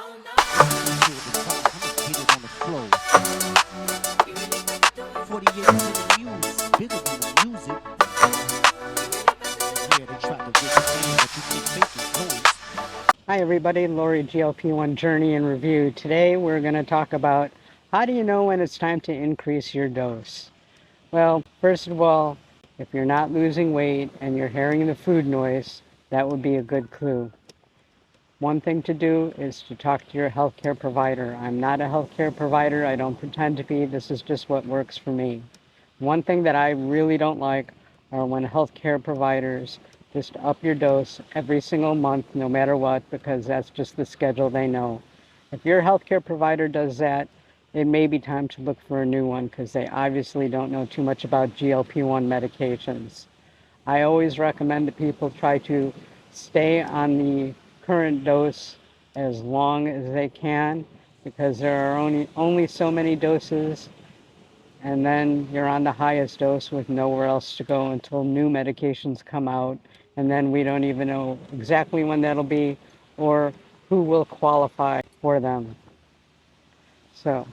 Hi everybody, Lori GLP-1 Journey and Review. Today we're going to talk about how do you know when it's time to increase your dose? Well, first of all, if you're not losing weight and you're hearing the food noise, that would be a good clue. One thing to do is to talk to your healthcare provider. I'm not a healthcare provider. I don't pretend to be. This is just what works for me. One thing that I really don't like are when healthcare providers just up your dose every single month, no matter what, because that's just the schedule they know. If your healthcare provider does that, it may be time to look for a new one because they obviously don't know too much about GLP-1 medications. I always recommend that people try to stay on the current dose as long as they can because there are only so many doses, and then you're on the highest dose with nowhere else to go until new medications come out, and then we don't even know exactly when that'll be or who will qualify for them. So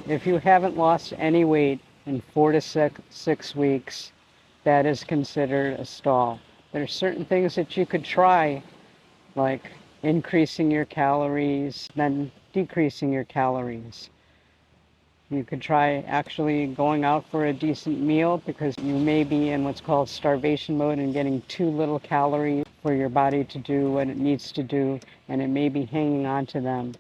if you haven't lost any weight in 4 to 6 weeks, that is considered a stall. There are certain things that you could try, like increasing your calories, then decreasing your calories. You could try actually going out for a decent meal because you may be in what's called starvation mode and getting too little calories for your body to do what it needs to do, and it may be hanging on to them.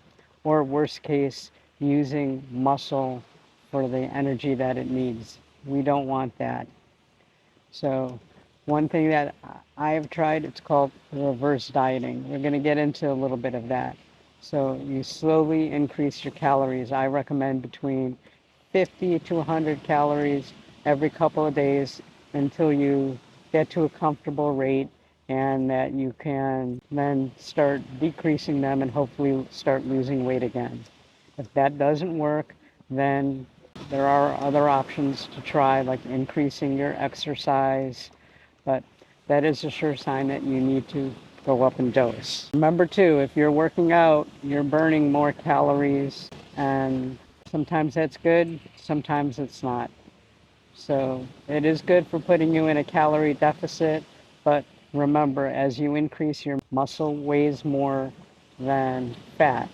Or worst case, using muscle for the energy that it needs. We don't want that. So one thing that I have tried, it's called reverse dieting. We're going to get into a little bit of that. So you slowly increase your calories. I recommend between 50 to 100 calories every couple of days until you get to a comfortable rate, and that you can then start decreasing them and hopefully start losing weight again. If that doesn't work, then there are other options to try, like increasing your exercise, but that is a sure sign that you need to go up in dose. Remember too, if you're working out, you're burning more calories, and sometimes that's good, sometimes it's not. So it is good for putting you in a calorie deficit, but remember, as you increase, your muscle weighs more than fat.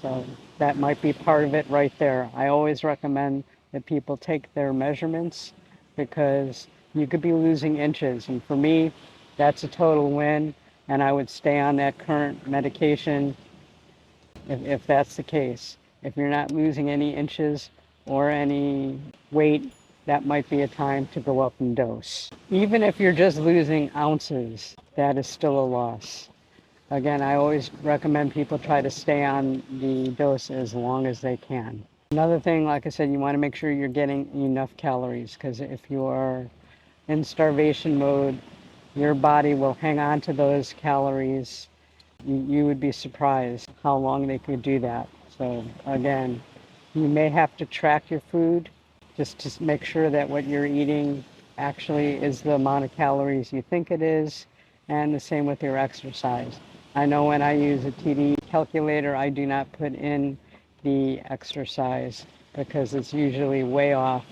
So that might be part of it right there. I always recommend that people take their measurements because you could be losing inches. And for me, that's a total win. And I would stay on that current medication if that's the case. If you're not losing any inches or any weight, that might be a time to go up in dose. Even if you're just losing ounces, that is still a loss. Again, I always recommend people try to stay on the dose as long as they can. Another thing, like I said, you want to make sure you're getting enough calories, because if you are in starvation mode, your body will hang on to those calories. You would be surprised how long they could do that. So again, you may have to track your food just to make sure that what you're eating actually is the amount of calories you think it is, and the same with your exercise. I know when I use a TD calculator, I do not put in the exercise because it's usually way off,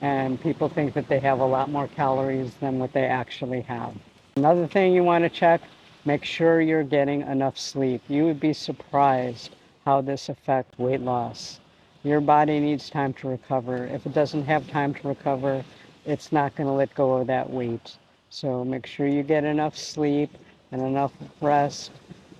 and people think that they have a lot more calories than what they actually have. Another thing you want to check, make sure you're getting enough sleep. You would be surprised how this affects weight loss. Your body needs time to recover. If it doesn't have time to recover, it's not going to let go of that weight. So make sure you get enough sleep and enough rest.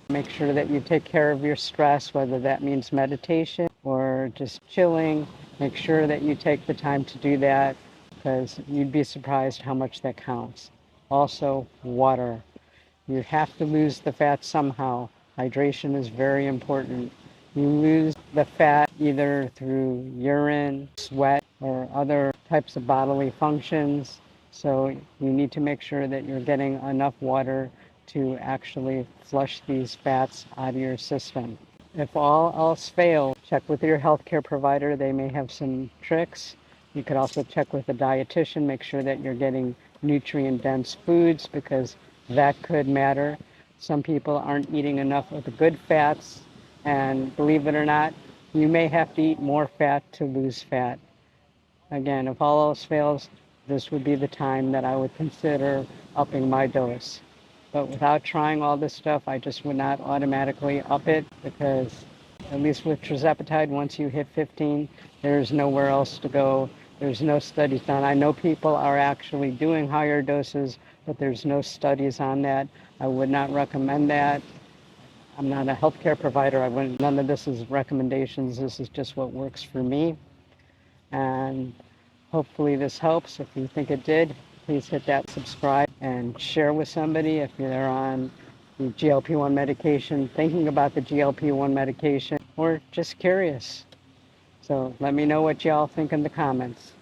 Make sure that you take care of your stress, whether that means meditation or just chilling. Make sure that you take the time to do that because you'd be surprised how much that counts. Also, water. You have to lose the fat somehow. Hydration is very important. You lose the fat either through urine, sweat, or other types of bodily functions. So you need to make sure that you're getting enough water to actually flush these fats out of your system. If all else fails, check with your healthcare provider. They may have some tricks. You could also check with a dietitian, make sure that you're getting nutrient-dense foods because that could matter. Some people aren't eating enough of the good fats, And believe it or not, you may have to eat more fat to lose fat. Again, if all else fails, this would be the time that I would consider upping my dose. But without trying all this stuff, I just would not automatically up it, because at least with tirzepatide, once you hit 15, there's nowhere else to go. There's no studies done. I know people are actually doing higher doses, but there's no studies on that. I would not recommend that. I'm not a healthcare provider. None of this is recommendations. This is just what works for me. And hopefully this helps. If you think it did, please hit that subscribe and share with somebody if you're on the GLP-1 medication, thinking about the GLP-1 medication, or just curious. So let me know what y'all think in the comments.